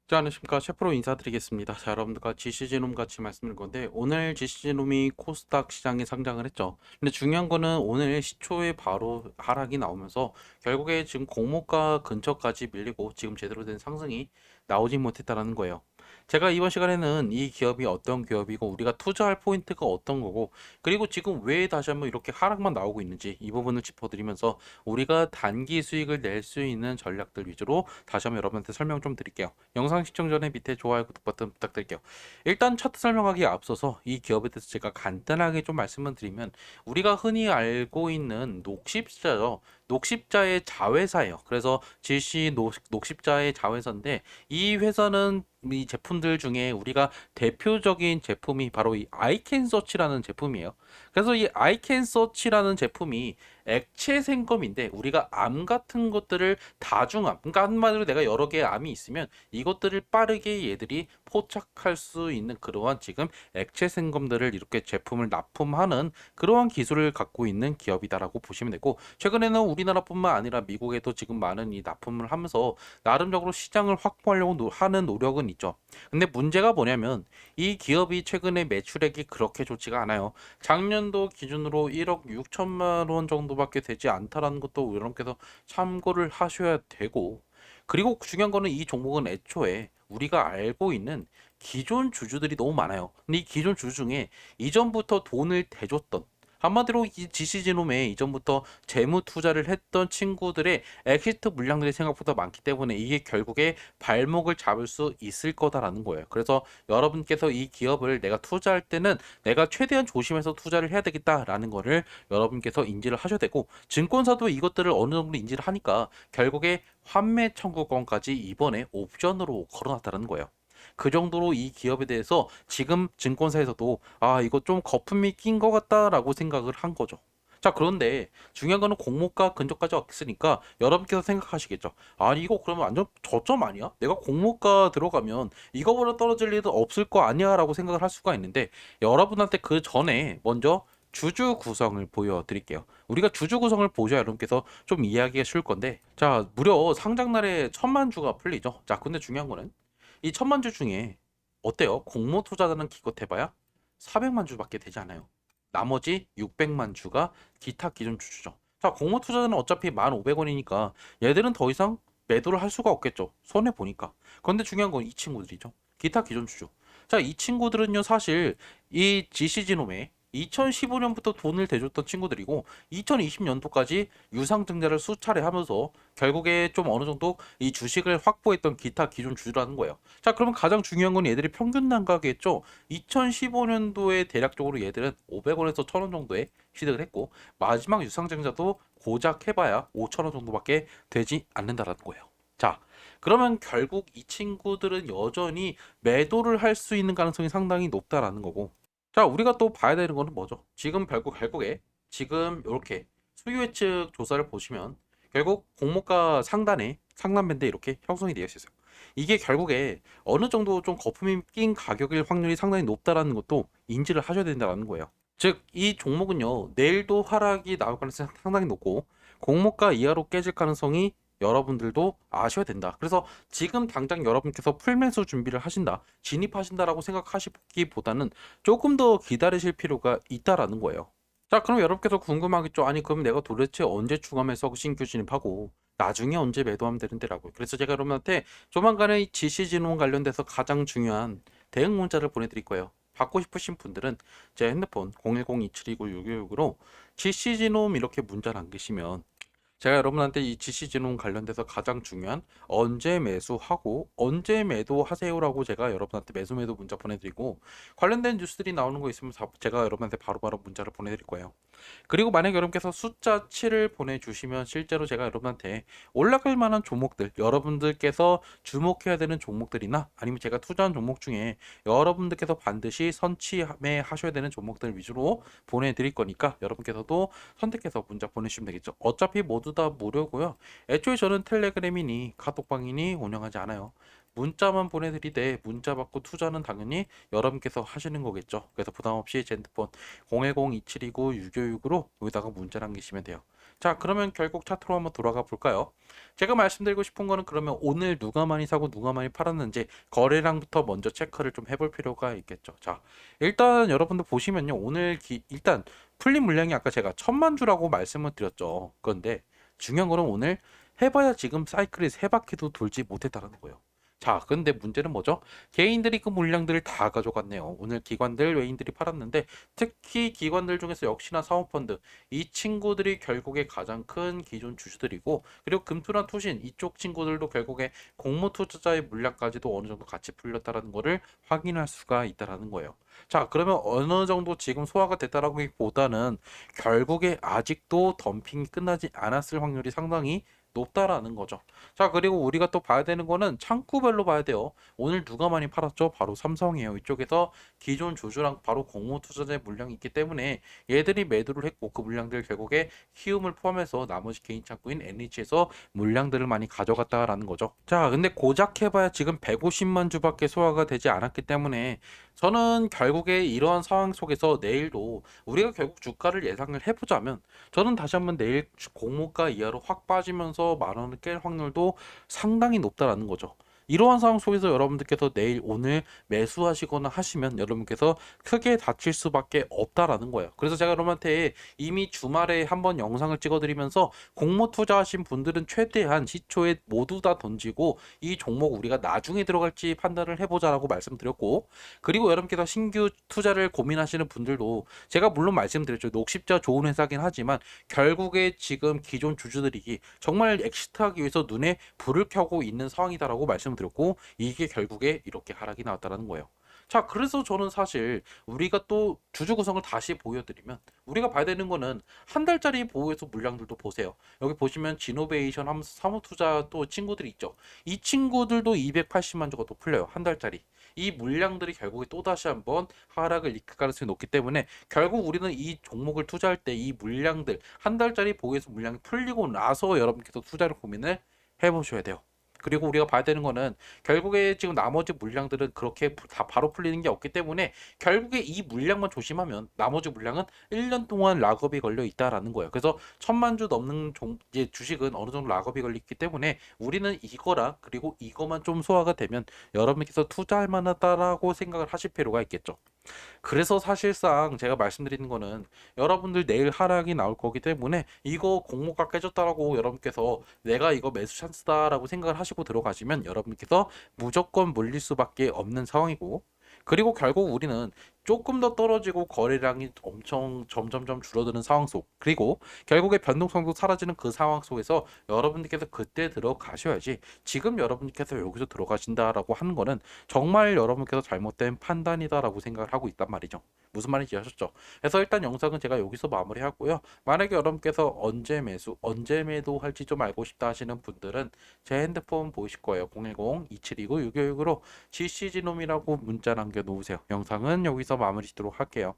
자, 안녕하십니까. 셰프로 인사드리겠습니다. 자, 여러분들과 GCG놈 같이 말씀드릴 건데, 오늘 GCG놈이 코스닥 시장에 상장을 했죠. 근데 중요한 거는 오늘 시초에 바로 하락이 나오면서 결국에 지금 공모가 근처까지 밀리고 지금 제대로 된 상승이 나오지 못했다라는 거예요. 제가 이번 시간에는 이 기업이 어떤 기업이고 우리가 투자할 포인트가 어떤 거고 그리고 지금 왜 다시 한번 이렇게 하락만 나오고 있는지 이 부분을 짚어드리면서 우리가 단기 수익을 낼 수 있는 전략들 위주로 다시 한번 여러분한테 설명 좀 드릴게요. 영상 시청 전에 밑에 좋아요, 구독 버튼 부탁드릴게요. 일단 차트 설명하기에 앞서서 이 기업에 대해서 제가 간단하게 좀 말씀을 드리면 우리가 흔히 알고 있는 녹십자죠. 녹십자의 자회사예요. 그래서 GC 녹십자의 자회사인데 이 회사는 이 제품들 중에 우리가 대표적인 제품이 바로 이 아이캔서치라는 제품이에요. 그래서 이 아이캔서치라는 제품이 액체 생검인데 우리가 암 같은 것들을 다중암, 그러니까 한마디로 내가 여러 개의 암이 있으면 이것들을 빠르게 얘들이 포착할 수 있는 그러한 지금 액체 생검들을 이렇게 제품을 납품하는 그러한 기술을 갖고 있는 기업이다라고 보시면 되고 최근에는 우리나라뿐만 아니라 미국에도 지금 많은 이 납품을 하면서 나름적으로 시장을 확보하려고 하는 노력은 있죠. 근데 문제가 뭐냐면 이 기업이 최근에 매출액이 그렇게 좋지가 않아요. 작년도 기준으로 1억 6천만 원 정도밖에 되지 않다라는 것도 여러분께서 참고를 하셔야 되고 그리고 중요한 거는 이 종목은 애초에 우리가 알고 있는 기존 주주들이 너무 많아요. 근데 이 기존 주주 중에 이전부터 돈을 대줬던 한마디로 이 GC진홈에 이전부터 재무 투자를 했던 친구들의 엑시트 물량들이 생각보다 많기 때문에 이게 결국에 발목을 잡을 수 있을 거다라는 거예요. 그래서 여러분께서 이 기업을 내가 투자할 때는 내가 최대한 조심해서 투자를 해야 되겠다라는 거를 여러분께서 인지를 하셔야 되고 증권사도 이것들을 어느 정도 인지를 하니까 결국에 환매 청구권까지 이번에 옵션으로 걸어놨다는 거예요. 그 정도로 이 기업에 대해서 지금 증권사에서도 이거 좀 거품이 낀 것 같다라고 생각을 한 거죠. 자, 그런데 중요한 거는 공모가 근처까지 왔으니까 여러분께서 생각하시겠죠. 아니, 이거 그러면 완전 저점 아니야? 내가 공모가 들어가면 이거보다 떨어질 일은 없을 거 아니야? 라고 생각을 할 수가 있는데 여러분한테 그 전에 먼저 주주 구성을 보여드릴게요. 우리가 주주 구성을 보셔야 여러분께서 좀 이해하기가 쉬울 건데 자, 무려 상장날에 1,000만 주가 풀리죠. 자, 근데 중요한 거는 이 1,000만 주 중에 어때요? 공모 투자자는 기껏 해봐야 400만 주밖에 되지 않아요. 나머지 600만 주가 기타 기존 주주죠. 자, 공모 투자자는 어차피 1,500원이니까 얘들은 더 이상 매도를 할 수가 없겠죠. 손해 보니까. 그런데 중요한 건 이 친구들이죠. 기타 기존 주주. 자, 이 친구들은요, 사실 이 GC진홈에 2015년부터 돈을 대줬던 친구들이고 2020년도까지 유상증자를 수차례 하면서 결국에 좀 어느 정도 이 주식을 확보했던 기타 기존 주주라는 거예요. 자, 그러면 가장 중요한 건 얘들이 평균 단가겠죠. 2015년도에 대략적으로 얘들은 500원에서 1,000원 정도에 취득을 했고 마지막 유상증자도 고작 해봐야 5,000원 정도밖에 되지 않는다라는 거예요. 자, 그러면 결국 이 친구들은 여전히 매도를 할 수 있는 가능성이 상당히 높다라는 거고 자, 우리가 또 봐야 되는 거는 뭐죠? 지금 결국에 지금 이렇게 수요 예측 조사를 보시면 결국 공모가 상단에 상단 밴드에 이렇게 형성이 되어 있어요. 이게 결국에 어느 정도 좀 거품이 낀 가격일 확률이 상당히 높다라는 것도 인지를 하셔야 된다는 거예요. 즉, 이 종목은요, 내일도 하락이 나올 가능성이 상당히 높고 공모가 이하로 깨질 가능성이 여러분들도 아셔야 된다. 그래서 지금 당장 여러분께서 풀매수 준비를 하신다, 진입하신다라고 생각하시기보다는 조금 더 기다리실 필요가 있다라는 거예요. 자, 그럼 여러분께서 궁금하겠죠. 아니, 그럼 내가 도대체 언제 추가해서 신규 진입하고 나중에 언제 매도하면 되는데라고. 그래서 제가 여러분한테 조만간에 이 GC진흥 관련돼서 가장 중요한 대응 문자를 보내드릴 거예요. 받고 싶으신 분들은 제 핸드폰 010-2729-626으로 GC진홈 이렇게 문자 남기시면 제가 여러분한테 이 GC진흥 관련돼서 가장 중요한 언제 매수하고 언제 매도하세요라고 제가 여러분한테 매도 문자 보내드리고 관련된 뉴스들이 나오는 거 있으면 제가 여러분한테 바로바로 문자를 보내드릴 거예요. 그리고 만약 여러분께서 숫자 7을 보내주시면 실제로 제가 여러분한테 올라갈 만한 종목들, 여러분들께서 주목해야 되는 종목들이나 아니면 제가 투자한 종목 중에 여러분들께서 반드시 선취매 하셔야 되는 종목들 위주로 보내드릴 거니까 여러분께서도 선택해서 문자 보내주시면 되겠죠. 어차피 모두 다 무료고요. 애초에 저는 텔레그램이니 카톡방이니 운영하지 않아요. 문자만 보내드리되 문자 받고 투자는 당연히 여러분께서 하시는 거겠죠. 그래서 부담 없이 제 핸드폰 010-2729-626으로 여기다가 문자 남기시면 돼요. 자, 그러면 결국 차트로 한번 돌아가 볼까요? 제가 말씀드리고 싶은 거는 그러면 오늘 누가 많이 사고 누가 많이 팔았는지 거래량부터 먼저 체크를 좀 해볼 필요가 있겠죠. 자, 일단 여러분들 보시면요. 오늘 일단 풀린 물량이 아까 제가 1000만 주라고 말씀을 드렸죠. 그런데 중요한 거는 오늘 해봐야 지금 사이클이 세 바퀴도 돌지 못했다는 거예요. 자, 근데 문제는 뭐죠? 개인들이 그 물량들을 다 가져갔네요. 오늘 기관들, 외인들이 팔았는데 특히 기관들 중에서 역시나 사모펀드, 이 친구들이 결국에 가장 큰 기존 주주들이고, 그리고 금투나 투신 이쪽 친구들도 결국에 공모 투자자의 물량까지도 어느 정도 같이 풀렸다라는 거를 확인할 수가 있다라는 거예요. 자, 그러면 어느 정도 지금 소화가 됐다라기보다는 결국에 아직도 덤핑이 끝나지 않았을 확률이 상당히 높다라는 거죠. 자, 그리고 우리가 또 봐야 되는 거는 창구별로 봐야 돼요. 오늘 누가 많이 팔았죠? 바로 삼성이에요. 이쪽에서 기존 주주랑 바로 공모 투자자의 물량이 있기 때문에 얘들이 매도를 했고 그 물량들 결국에 키움을 포함해서 나머지 개인 창구인 NH에서 물량들을 많이 가져갔다라는 거죠. 자, 근데 고작 해봐야 지금 150만 주밖에 소화가 되지 않았기 때문에 저는 결국에 이러한 상황 속에서 내일도 우리가 결국 주가를 예상을 해보자면 저는 다시 한번 내일 공모가 이하로 확 빠지면서 만 원을 깰 확률도 상당히 높다라는 거죠. 이러한 상황 속에서 여러분들께서 내일 오늘 매수하시거나 하시면 여러분께서 크게 다칠 수밖에 없다라는 거예요. 그래서 제가 여러분한테 이미 주말에 한번 영상을 찍어드리면서 공모 투자하신 분들은 최대한 시초에 모두 다 던지고 이 종목 우리가 나중에 들어갈지 판단을 해보자라고 말씀드렸고, 그리고 여러분께서 신규 투자를 고민하시는 분들도 제가 물론 말씀드렸죠. 녹십자 좋은 회사긴 하지만 결국에 지금 기존 주주들이 정말 엑시트하기 위해서 눈에 불을 켜고 있는 상황이다라고 말씀드렸고, 이게 결국에 이렇게 하락이 나왔다는 거예요. 자, 그래서 저는 사실 우리가 또 주주 구성을 다시 보여드리면 우리가 봐야 되는 거는 한 달짜리 보호해서 물량들도 보세요. 여기 보시면 지노베이션 하면서 사모투자 또 친구들이 있죠. 이 친구들도 280만 주가 또 풀려요. 한 달짜리. 이 물량들이 결국에 또다시 한번 하락을 일으킬 가능성이 높기 때문에 결국 우리는 이 종목을 투자할 때 이 물량들 한 달짜리 보호해서 물량이 풀리고 나서 여러분께서 투자를 고민을 해보셔야 돼요. 그리고 우리가 봐야 되는 거는 결국에 지금 나머지 물량들은 그렇게 다 바로 풀리는 게 없기 때문에 결국에 이 물량만 조심하면 나머지 물량은 1년 동안 락업이 걸려 있다라는 거예요. 그래서 1000만 주 넘는 이제 주식은 어느 정도 락업이 걸리기 때문에 우리는 이거랑 그리고 이거만 좀 소화가 되면 여러분께서 투자할 만하다라고 생각을 하실 필요가 있겠죠. 그래서 사실상 제가 말씀드리는 거는 여러분들 내일 하락이 나올 거기 때문에 이거 공모가 깨졌다라고 여러분께서 내가 이거 매수 찬스다라고 생각을 하시고 들어가시면 여러분께서 무조건 물릴 수밖에 없는 상황이고, 그리고 결국 우리는 조금 더 떨어지고 거래량이 엄청 점점점 줄어드는 상황 속, 그리고 결국에 변동성도 사라지는 그 상황 속에서 여러분들께서 그때 들어가셔야지 지금 여러분께서 여기서 들어가신다라고 하는 거는 정말 여러분께서 잘못된 판단이다라고 생각을 하고 있단 말이죠. 무슨 말인지 아셨죠? 그래서 일단 영상은 제가 여기서 마무리하고요. 만약에 여러분께서 언제 매수, 언제 매도할지 좀 알고 싶다 하시는 분들은 제 핸드폰 보이실 거예요. 010-2729-6569로 GCG놈이라고 문자 남겨놓으세요. 영상은 여기서 마무리 짓도록 할게요.